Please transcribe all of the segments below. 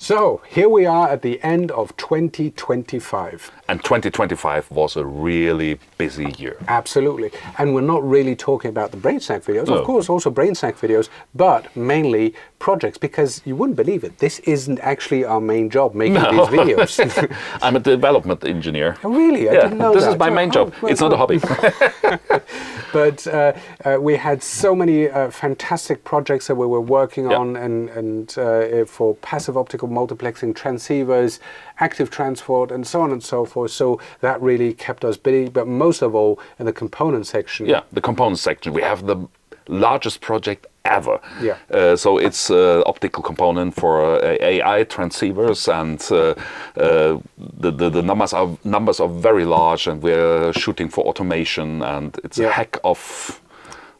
So here we are at the end of 2025. And 2025 was a really busy year. Absolutely. And we're not really talking about the brain snack videos. No. Of course, also brain snack videos, but mainly projects, because you wouldn't believe it. This isn't actually our main job, making these videos. I'm a development engineer. Oh, really? I didn't know this that. is my main job. Well, it's not a hobby. But we had so many fantastic projects that we were working on, and for passive optical multiplexing transceivers, active transport, and so on and so forth. So that really kept us busy. But most of all, in the component section. Yeah, the component section. We have the largest project ever. Yeah. So it's optical component for AI transceivers, and the numbers are very large, and we're shooting for automation, and it's a heck of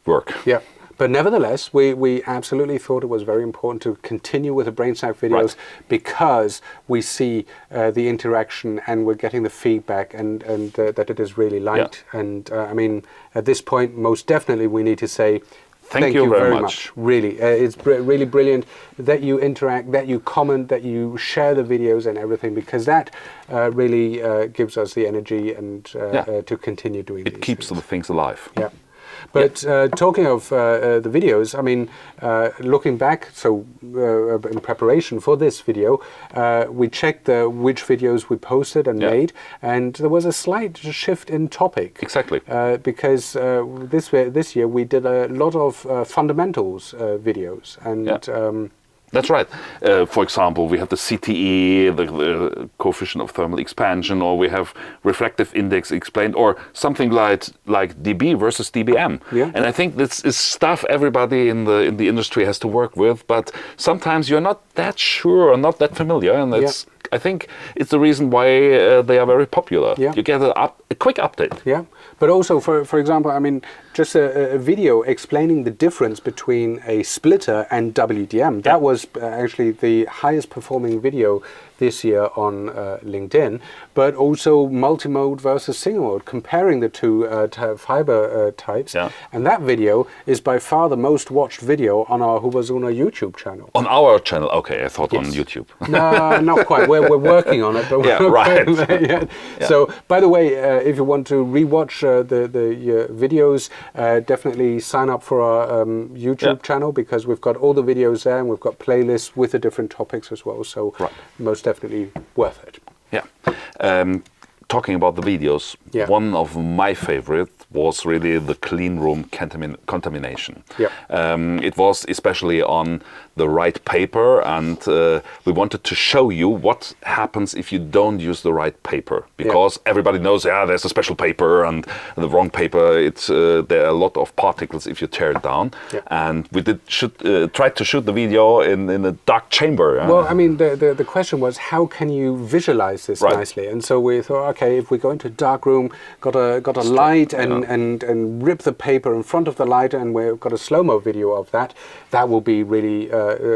work. Yeah. But nevertheless, we absolutely thought it was very important to continue with the brain snack videos, because we see the interaction and we're getting the feedback, and that it is really liked. Yeah. And I mean, at this point, most definitely we need to say Thank you very much. Really, it's really brilliant that you interact, that you comment, that you share the videos and everything, because that really gives us the energy and to continue doing these. It keeps the things alive. Yeah. But talking of the videos, I mean, looking back, so in preparation for this video, we checked which videos we posted and made, and there was a slight shift in topic. Exactly. Because this year we did a lot of fundamentals videos, and that's right. For example, we have the CTE, the coefficient of thermal expansion, or we have refractive index explained, or something like dB versus dBm. Yeah. And I think this is stuff everybody in the industry has to work with, but sometimes you're not that sure or not that familiar, and that's I think it's the reason why they are very popular. Yeah. You get a quick update. Yeah, but also, for example, I mean, just a video explaining the difference between a splitter and WDM. That was actually the highest performing video this year on LinkedIn, but also multi-mode versus single mode, comparing the two fiber types. Yeah. And that video is by far the most watched video on our HUBER+SUHNER YouTube channel. On our channel? Okay, I thought on YouTube. No, not quite. We're working on it, but we're not quite there yet. Yeah. So, by the way, if you want to rewatch the videos, definitely sign up for our YouTube channel, because we've got all the videos there, and we've got playlists with the different topics as well. So, most definitely worth it. Yeah. Talking about the videos, one of my favorite was really the clean room contamination. It was especially on the right paper, and we wanted to show you what happens if you don't use the right paper, because everybody knows there's a special paper, and the wrong paper, there are a lot of particles if you tear it down. And we tried to shoot the video in a dark chamber. Well, I mean, the question was, how can you visualize this nicely? And so we thought, okay, if we go into a dark room, got a light, and rip the paper in front of the light, and we've got a slow-mo video of that, that will be really,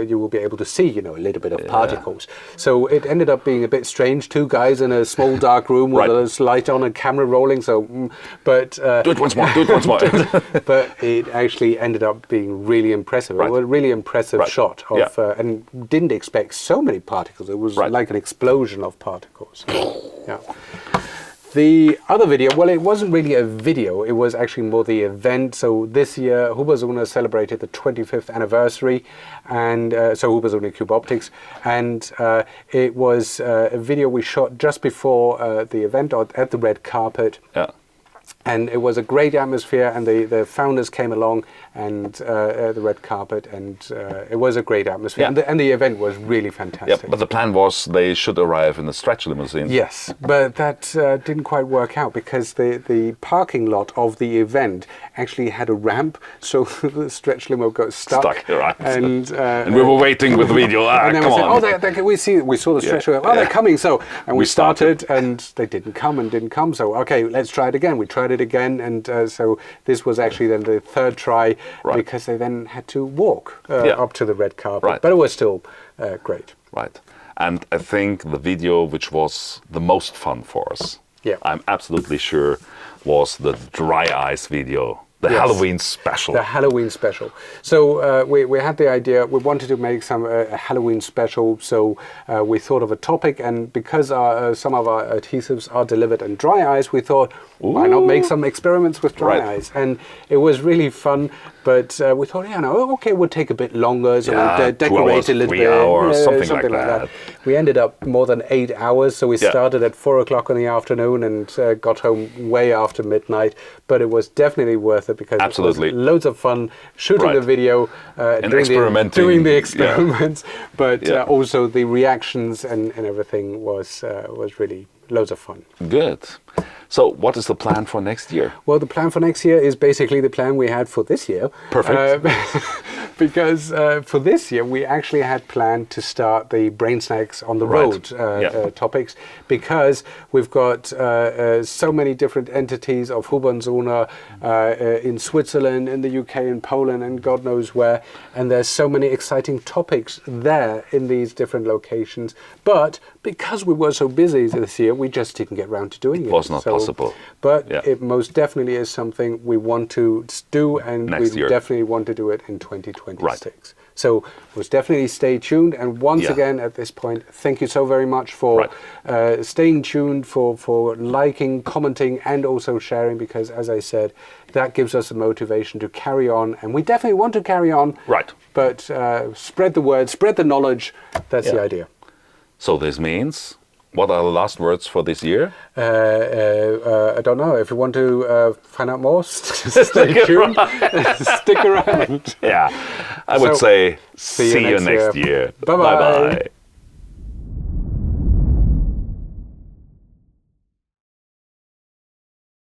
you will be able to see, a little bit of particles. So it ended up being a bit strange, two guys in a small dark room with a light on and camera rolling, but... do it once more, do it once more. But it actually ended up being really impressive. It was a really impressive shot of, and didn't expect so many particles. It was like an explosion of particles. Yeah. The other video, well, it wasn't really a video, it was actually more the event. So this year, HUBER+SUHNER celebrated the 25th anniversary, and so HUBER+SUHNER Cube Optics, and it was a video we shot just before the event at the red carpet. And it was a great atmosphere, and the founders came along and the red carpet, and it was a great atmosphere. And the event was really fantastic. But the plan was they should arrive in a stretch limousine. Yes, but that didn't quite work out, because the parking lot of the event actually had a ramp, so the stretch limo got stuck. Right. And we were waiting with the video. And then come we said, on. we saw the stretch limo. They're coming. So, and we started, and they didn't come. So, okay, let's try it again. We tried it again, and so this was actually then the third try, because they then had to walk up to the red carpet. But it was still great. Right. And I think the video which was the most fun for us, I'm absolutely sure, was the dry ice video The Halloween special. The Halloween special. So we had the idea, we wanted to make a Halloween special, so we thought of a topic, and because some of our adhesives are delivered in dry ice, we thought, why not make some experiments with dry ice? And it was really fun, but we thought, okay, it would take a bit longer, so we'll decorate a little bit. 3 hours, something like that. We ended up more than 8 hours, so we started at 4 o'clock in the afternoon and got home way after midnight, but it was definitely worth it because it was loads of fun shooting the video, doing the experiments, but also the reactions and everything was really loads of fun. Good. So what is the plan for next year? Well, the plan for next year is basically the plan we had for this year. Perfect. Because for this year, we actually had planned to start the Brain Snacks on the Road topics, because we've got so many different entities of HUBER+SUHNER in Switzerland, in the UK, in Poland, and God knows where. And there's so many exciting topics there in these different locations. But because we were so busy this year, we just didn't get around to doing it. It was not possible. But it most definitely is something we want to do, and we definitely want to do it in 2026. Right. So most definitely stay tuned. And once again, at this point, thank you so very much for staying tuned, for liking, commenting, and also sharing, because as I said, that gives us a motivation to carry on. And we definitely want to carry on. Right. But spread the word, spread the knowledge. That's the idea. So this means, what are the last words for this year? I don't know. If you want to find out more, stay tuned. Stick around. I would say see you next year. Bye-bye.